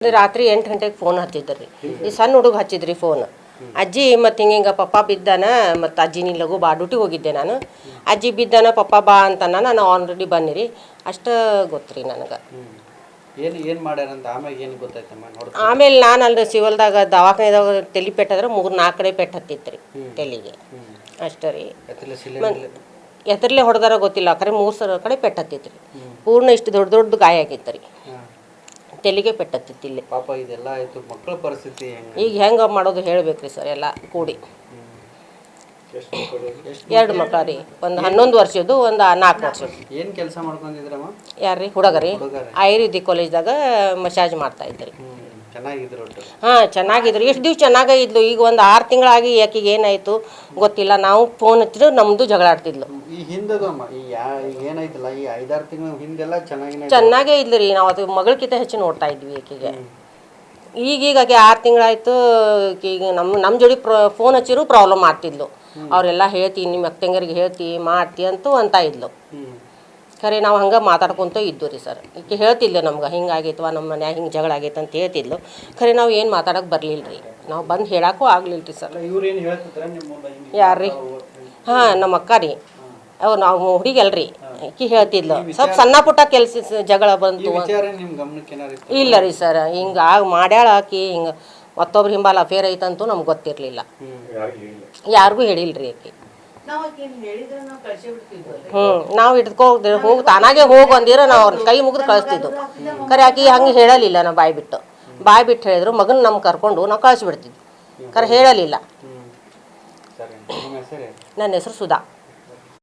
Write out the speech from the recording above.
ರಾತ್ರಿ 8 ಗಂಟೆಗೆ ಫೋನ್ ಹಚ್ಚಿದ್ರಿ. ಈ ಸಣ್ಣ ಹುಡುಗ ಹಚ್ಚಿದ್ರಿ ಫೋನ್. ಅಜ್ಜಿ ಮತ್ತು ಹಿಂಗೆ ಪಪ್ಪ ಬಿದ್ದಾನ, ಮತ್ತು ಅಜ್ಜಿ ನೀ ಲಘು ಬಾ, ಡ್ಯೂಟಿಗೆ ಹೋಗಿದ್ದೆ ನಾನು. ಅಜ್ಜಿ ಬಿದ್ದಾನ ಪಪ್ಪ ಬಾ ಅಂತಾನ. ನಾನು ಆಲ್ರೆಡಿ ಬನ್ನಿರಿ ಅಷ್ಟು ಗೊತ್ತ್ರಿ ನನಗೆ. ಆಮೇಲೆ ನಾನು ಅಲ್ಲಿ ಸಿವಲ್ದಾಗ ದವಾಖಾನೆದಾಗ ತಲೆ ಪೆಟ್ಟದ್ರೆ 3-4 ಕಡೆ ಪೆಟ್ಟು ಹತ್ತಿತ್ತು ರೀ ತಲೆಗೆ. ಅಷ್ಟೇ ರೀ. ಎತ್ತರಲ್ಲೇ ಹೊಡೆದಾರ ಗೊತ್ತಿಲ್ಲ, ಖರೆ 3 ಕಡೆ ಪೆಟ್ಟು ಹತ್ತಿತ್ತು ರೀ. ಪೂರ್ಣ ಇಷ್ಟು ದೊಡ್ಡ ದೊಡ್ಡ ಗಾಯ ಆಗಿತ್ತು ರೀ. ತೆಲಿಗೆ ಪೆಟ್ಟತ್ತಿತ್ತು ಇಲ್ಲಿ. ಪಾಪ ಇದೆಲ್ಲ ಆಯಿತು, ಮಕ್ಕಳ ಪರಿಸ್ಥಿತಿ ಈಗ ಹೆಂಗೆ ಮಾಡೋದು ಹೇಳ್ಬೇಕ್ರಿ ಸರ್ ಎಲ್ಲ ಕೂಡಿ. 2 ಮಕ್ಕಳು ರೀ, ಒಂದು 11 ವರ್ಷದ್ದು, ಒಂದು 4 ವರ್ಷದ್ದು. ಏನು ಕೆಲಸ ಮಾಡ್ಕೊಂಡಿದ್ರಮ್ಮ? ಯಾರು ರೀ? ಹುಡುಗರಿ ಆಯುರ್ವೇದಿಕ್ ಕಾಲೇಜ್ದಾಗ ಮಸಾಜ್ ಮಾಡ್ತಾ ಇದ್ರಿ. ಚೆನ್ನಾಗಿದ್ರು? ಹಾಂ ಚೆನ್ನಾಗಿದ್ರು. ಎಷ್ಟು ದಿವ್ಸ ಚೆನ್ನಾಗಿದ್ಲು. ಈಗ ಒಂದು 6 ತಿಂಗಳಾಗಿ ಆಕೆಗೆ ಏನಾಯಿತು ಗೊತ್ತಿಲ್ಲ. ನಾವು ಫೋನ್ ಹಚ್ಚಿದ್ರು ನಮ್ಮದು ಜಗಳ ಆಡ್ತಿದ್ಲು. ಈ ಹಿಂದದಮ್ಮ ಏನಾಯ್ತಲ್ಲ, ಈ 5-6 ತಿಂಗಳ ಹಿಂದೆಲ್ಲ ಚೆನ್ನಾಗೇ ಇದ್ಲು ರೀ. ನಾವು ಅದು ಮಗಳಕ್ಕಿಂತ ಹೆಚ್ಚು ನೋಡ್ತಾ ಇದ್ವಿ ಆಕೆಗೆ. ಈಗೀಗ ಆಕೆ 6 ತಿಂಗಳಾಯ್ತು. ಈಗ ನಮ್ಮ ಜೋಡಿ ಫೋನ್ ಹಚ್ಚಿರು ಪ್ರಾಬ್ಲಮ್ ಮಾಡ್ತಿದ್ಲು. ಅವರೆಲ್ಲ ಹೇಳ್ತಿ, ನಿಮ್ಮ ಅಕ್ಕಂಗರಿಗೆ ಹೇಳ್ತಿ ಮಾಡ್ತಿ ಅಂತೂ ಅಂತ ಇದ್ಲು. ಖರೆ ನಾವು ಹಂಗೆ ಮಾತಾಡ್ಕೊತ ಇದ್ದು ರೀ ಸರ್. ಈಕೆ ಹೇಳ್ತಿದ್ಲು ನಮ್ಗೆ ಹಿಂಗಾಗೈತವ, ನಮ್ಮ ಮನ್ಯಾಗ ಹಿಂಗೆ ಜಗಳ ಆಗೈತೆ ಅಂತ ಹೇಳ್ತಿದ್ಲು. ಖರೆ ನಾವು ಏನು ಮಾತಾಡೋಕೆ ಬರಲಿಲ್ಲ ರೀ. ನಾವು ಬಂದು ಹೇಳೋಕ್ಕೂ ಆಗಲಿಲ್ಲ ರೀ ಸರ್. ಯಾರು ರೀ? ಹಾಂ, ನಮ್ಮ ಅಕ್ಕ ರೀ. ಅವು ನಾವು ಹುಡುಗಿ ಅಲ್ರಿ. ಈಕೆ ಹೇಳ್ತಿದ್ಲು ಸ್ವಲ್ಪ ಸಣ್ಣ ಪುಟ್ಟ ಕೆಲಸ ಜಗಳ ಬಂತು. ಇಲ್ಲ ರೀ ಸರ್, ಹಿಂಗೆ ಮಾಡ್ಯಾಳ ಆಕಿ. ಹಿಂಗೆ ಮತ್ತೊಬ್ರು ಹಿಂಬಾಲ ಅಫೇರ್ ಐತಂತೂ ನಮ್ಗೆ ಗೊತ್ತಿರಲಿಲ್ಲ. ಯಾರಿಗೂ ಹೇಳಿಲ್ಲ ರೀ ಆಕೆ. ನಾವು ಹೋಗಿ ತಾನಾಗೆ ಹೋಗಿ ಅಂದಿರ ನಾವು ಅವ್ರ ಕೈ ಮುಗಿದು ಕಳಿಸ್ತಿದ್ದು. ಖರೆ ಆಕಿ ಹಂಗೆ ಹೇಳಲಿಲ್ಲ. ನಾವು ಬಾಯಿ ಬಿಟ್ಟು ಹೇಳಿದ್ರು. ಮಗನ ನಮ್ಗೆ ಕರ್ಕೊಂಡು ನಾವು ಕಳಿಸ್ಬಿಡ್ತಿದ್ವಿ. ಖರೆ ಹೇಳಲಿಲ್ಲ. ನನ್ನ ಹೆಸರು ಸುಧಾ.